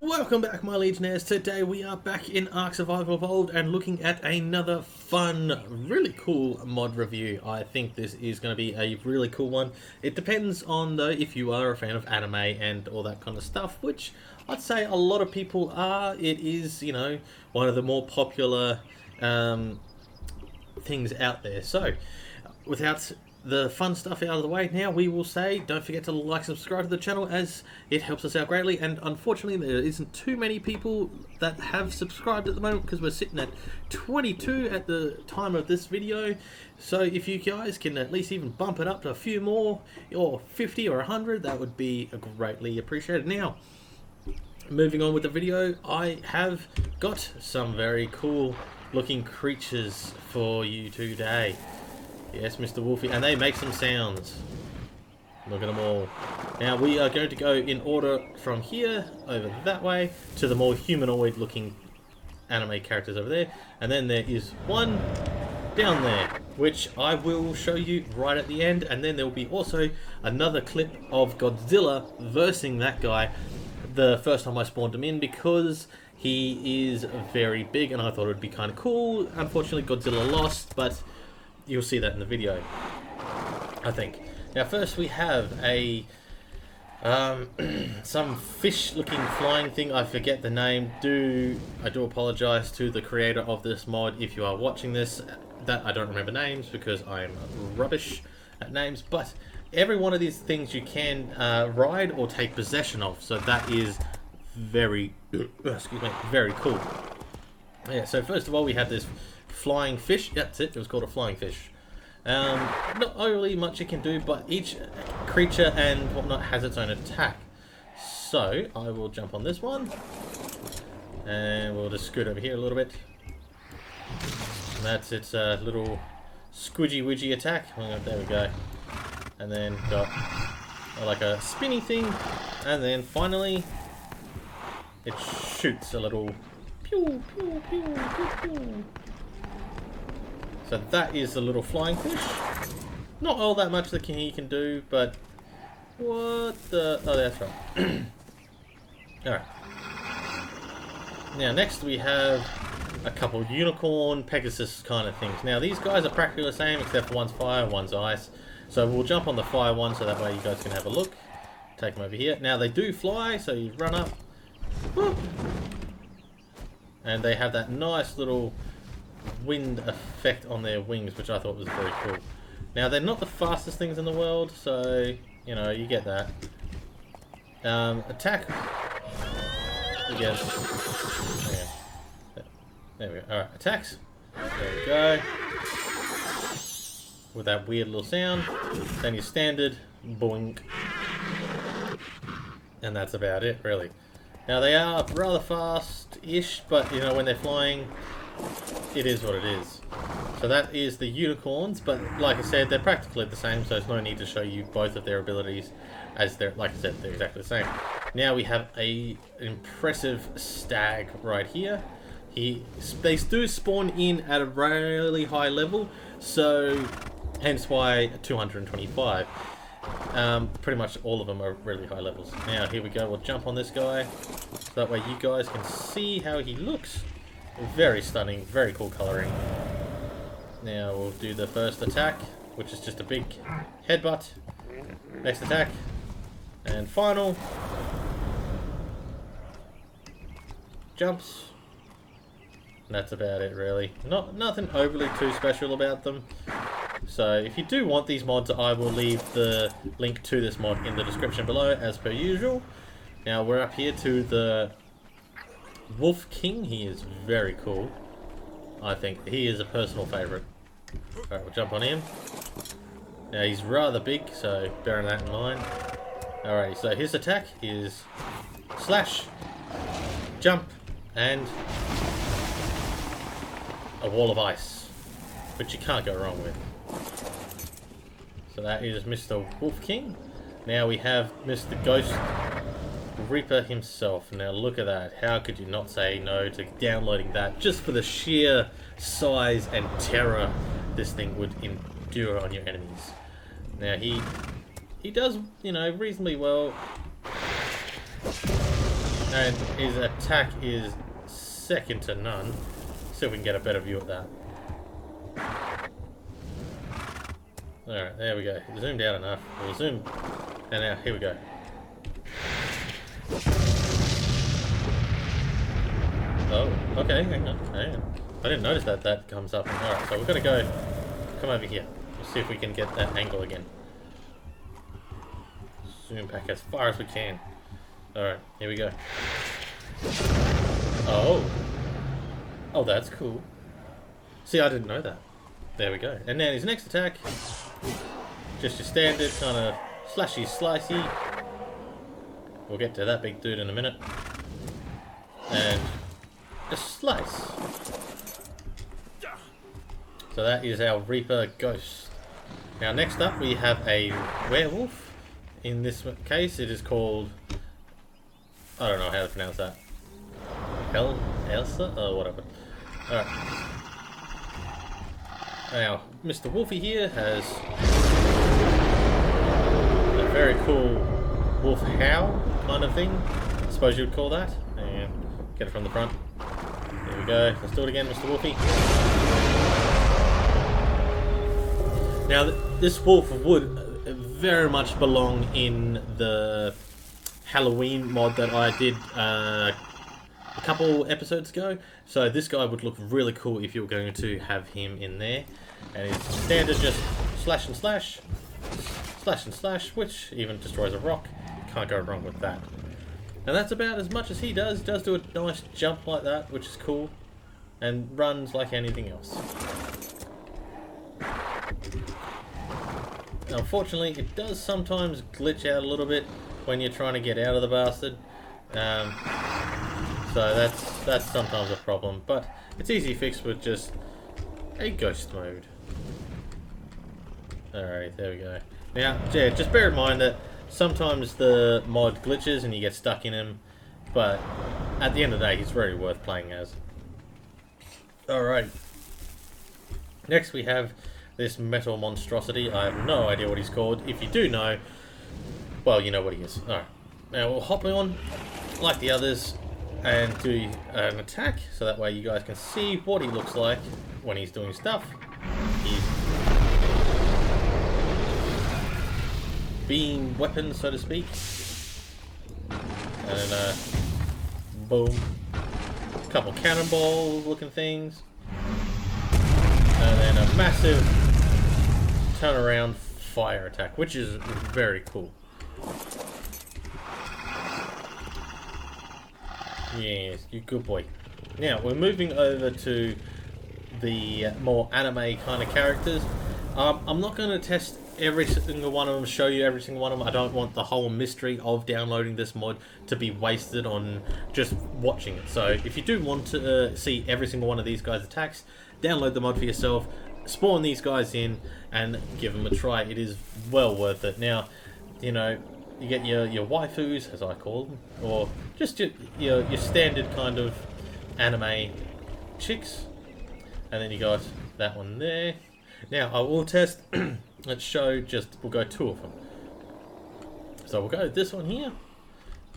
Welcome back, my Legionnaires. Today we are back in Ark Survival Evolved and looking at another fun, really cool mod review. I think this is going to be a really cool one. It depends on, though, if you are a fan of anime and all that kind of stuff, which I'd say a lot of people are. It is, one of the more popular things out there. So, without the fun stuff out of the way, now we will say don't forget to like and subscribe to the channel, as it helps us out greatly. And unfortunately there isn't too many people that have subscribed at the moment, because we're sitting at 22 at the time of this video. So if you guys can at least even bump it up to a few more, or 50 or 100, that would be greatly appreciated. Now, moving on with the video, I have got some very cool looking creatures for you today. Yes, Mr. Wolfie, and they make some sounds. Look at them all. Now we are going to go in order from here over that way to the more humanoid looking anime characters over there, and then there is one down there which I will show you right at the end, and then there will be also another clip of Godzilla versing that guy the first time I spawned him in, because he is very big and I thought it would be kind of cool. Unfortunately Godzilla lost, but you'll see that in the video, I think. Now first we have a some fish looking flying thing. I forget the name. I do apologize to the creator of this mod if you are watching this, that I don't remember names because I'm rubbish at names, but every one of these things you can ride or take possession of, so that is very very cool. Yeah, so first of all we have this flying fish. That's it, it was called a flying fish. Not overly much it can do, but each creature and whatnot has its own attack. So I will jump on this one and we'll just scoot over here a little bit. And that's its little squidgy widgy attack. Oh, there we go. And then got like a spinny thing, and then finally it shoots a little pew pew pew pew pew. So that is the little flying fish. Not all that much that he can do, but what the... Oh, that's right. Alright. Now next we have a couple unicorn, Pegasus kind of things. Now these guys are practically the same, except for one's fire, one's ice. So we'll jump on the fire one so that way you guys can have a look. Take them over here. Now they do fly, so you run up. Whoop, and they have that nice little wind effect on their wings, which I thought was very cool. Now they're not the fastest things in the world, so you get that. Attack again. There we go. Alright, attacks. There we go. With that weird little sound. Then your standard boink. And that's about it, really. Now they are rather fast-ish, but when they're flying, it is what it is. So that is the unicorns, but like I said, they're practically the same, so there's no need to show you both of their abilities, as they're, like I said, they're exactly the same. Now we have an impressive stag right here. They do spawn in at a really high level, so hence why 225. Pretty much all of them are really high levels. Now here we go, we'll jump on this guy, so that way you guys can see how he looks. Very stunning, very cool colouring. Now we'll do the first attack, which is just a big headbutt. Next attack, and final. Jumps. And that's about it, really. Nothing overly too special about them. So if you do want these mods, I will leave the link to this mod in the description below, as per usual. Now we're up here to the Wolf King. He is very cool. I think he is a personal favourite. Alright, we'll jump on him. Now he's rather big, so bearing that in mind. Alright, so his attack is slash, jump, and a wall of ice, which you can't go wrong with. So that is Mr. Wolf King. Now we have Mr. Ghost Reaper himself. Now look at that. How could you not say no to downloading that, just for the sheer size and terror this thing would endure on your enemies. Now he does, reasonably well. And his attack is second to none. See if we can get a better view of that. Alright, there we go. Zoomed out enough. We'll zoom. And now, here we go. Oh, okay, hang on. Hang on. I didn't notice that that comes up. Alright, so we're gonna go. Come over here. Let's see if we can get that angle again. Zoom back as far as we can. Alright, here we go. Oh. Oh, that's cool. See, I didn't know that. There we go. And then his next attack, just your standard kind of slashy slicey. We'll get to that big dude in a minute. And a slice. So that is our Reaper Ghost. Now next up we have a werewolf. In this case it is called, I don't know how to pronounce that. Elsa or whatever. Alright. Now, Mr. Wolfie here has a very cool wolf howl kind of thing, I suppose you would call that. And get it from the front. There we go. Let's do it again, Mr. Wolfie. Now, this wolf would very much belong in the Halloween mod that I did a couple episodes ago. So this guy would look really cool if you were going to have him in there. And his standard just slash and slash, which even destroys a rock. Can't go wrong with that. And that's about as much as he does. He does do a nice jump like that, which is cool. And runs like anything else. Unfortunately, it does sometimes glitch out a little bit when you're trying to get out of the bastard. So that's sometimes a problem, but it's easy fixed with just a ghost mode. Alright, there we go. Now, yeah, just bear in mind that sometimes the mod glitches and you get stuck in him, but at the end of the day, he's very worth playing as. Alright. Next we have this metal monstrosity. I have no idea what he's called. If you do know, well, you know what he is. Alright. Now we'll hop on, like the others, and do an attack, so that way you guys can see what he looks like when he's doing stuff. He's beam weapon, so to speak. And then, boom. A couple cannonball looking things. And then a massive turnaround fire attack, which is very cool. Yes, you good boy. Now, we're moving over to the more anime kind of characters. I'm not going to test every single one of them, show you every single one of them. I don't want the whole mystery of downloading this mod to be wasted on just watching it. So if you do want to see every single one of these guys' attacks, download the mod for yourself, spawn these guys in, and give them a try. It is well worth it. Now, you know, you get your waifus, as I call them, or just your standard kind of anime chicks. And then you got that one there. Now, I will test, let's show we'll go two of them. So we'll go this one here,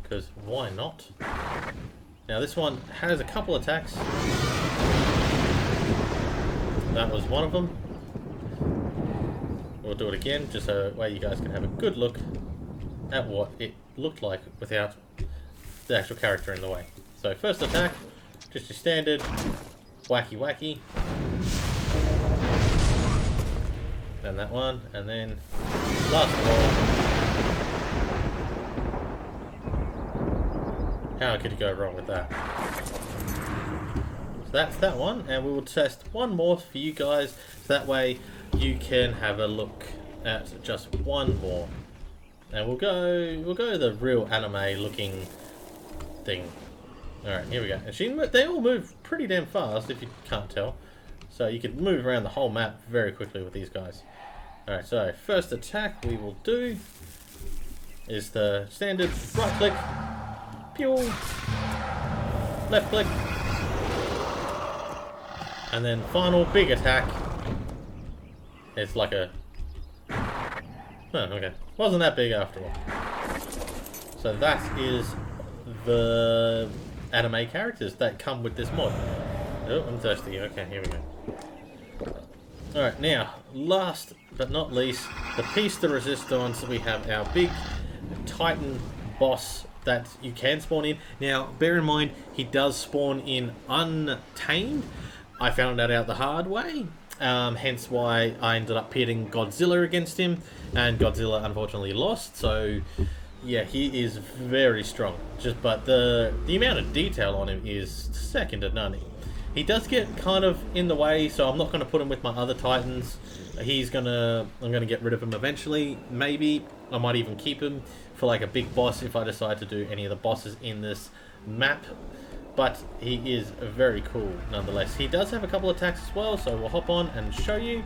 because why not? Now this one has a couple attacks. That was one of them. We'll do it again, just so that way you guys can have a good look at what it looked like without the actual character in the way. So first attack, just your standard wacky wacky. Then that one, and then last of all, how could you go wrong with that? So that's that one, and we will test one more for you guys, so that way you can have a look at just one more. And we'll go the real anime looking thing. Alright, here we go. And they all move pretty damn fast, if you can't tell. So you can move around the whole map very quickly with these guys. Alright, so first attack we will do is the standard right click, pew, left click, and then final big attack. It's like a... Oh, okay. Wasn't that big after all. So that is the anime characters that come with this mod. Oh, I'm thirsty. Okay, here we go. Alright, now, last but not least, the piece de resistance. We have our big Titan boss that you can spawn in. Now, bear in mind, he does spawn in untamed. I found that out the hard way. Hence why I ended up pitting Godzilla against him, and Godzilla unfortunately lost. So yeah, he is very strong. But the amount of detail on him is second to none. He does get kind of in the way, so I'm not going to put him with my other Titans. I'm gonna get rid of him eventually. Maybe I might even keep him for like a big boss if I decide to do any of the bosses in this map. But he is very cool nonetheless. He does have a couple attacks as well, so we'll hop on and show you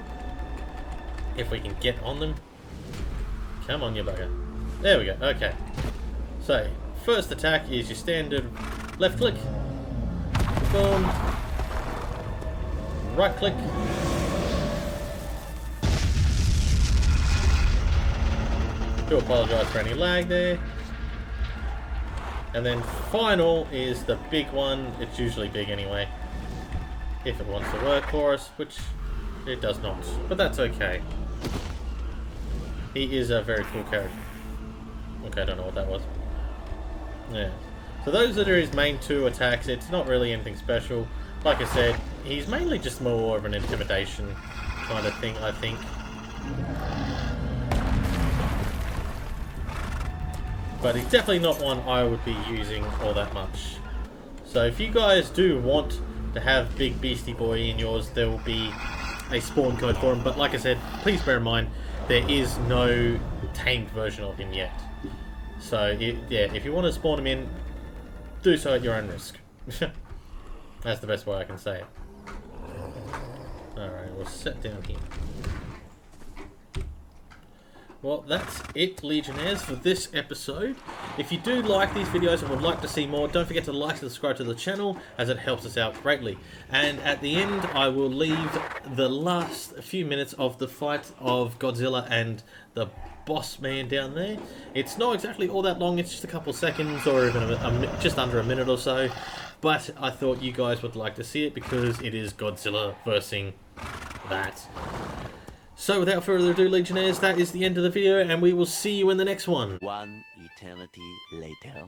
if we can get on them. Come on, you bugger. There we go. Okay. So, first attack is your standard left click. Boom. Right click. Do apologise for any lag there. And then final is the big one. It's usually big anyway, if it wants to work for us, which it does not. But that's okay. He is a very cool character. Okay, I don't know what that was. Yeah. So those are his main two attacks. It's not really anything special. Like I said, he's mainly just more of an intimidation kind of thing, I think. But he's definitely not one I would be using all that much. So if you guys do want to have Big Beastie Boy in yours, there will be a spawn code for him. But like I said, please bear in mind, there is no tamed version of him yet. So yeah, if you want to spawn him in, do so at your own risk. That's the best way I can say it. Alright, we'll sit down here. Well, that's it, Legionnaires, for this episode. If you do like these videos and would like to see more, don't forget to like and subscribe to the channel, as it helps us out greatly. And at the end, I will leave the last few minutes of the fight of Godzilla and the boss man down there. It's not exactly all that long, it's just a couple seconds, or even just under a minute or so. But I thought you guys would like to see it, because it is Godzilla versing that. So without further ado, Legionnaires, that is the end of the video, and we will see you in the next one. One eternity later.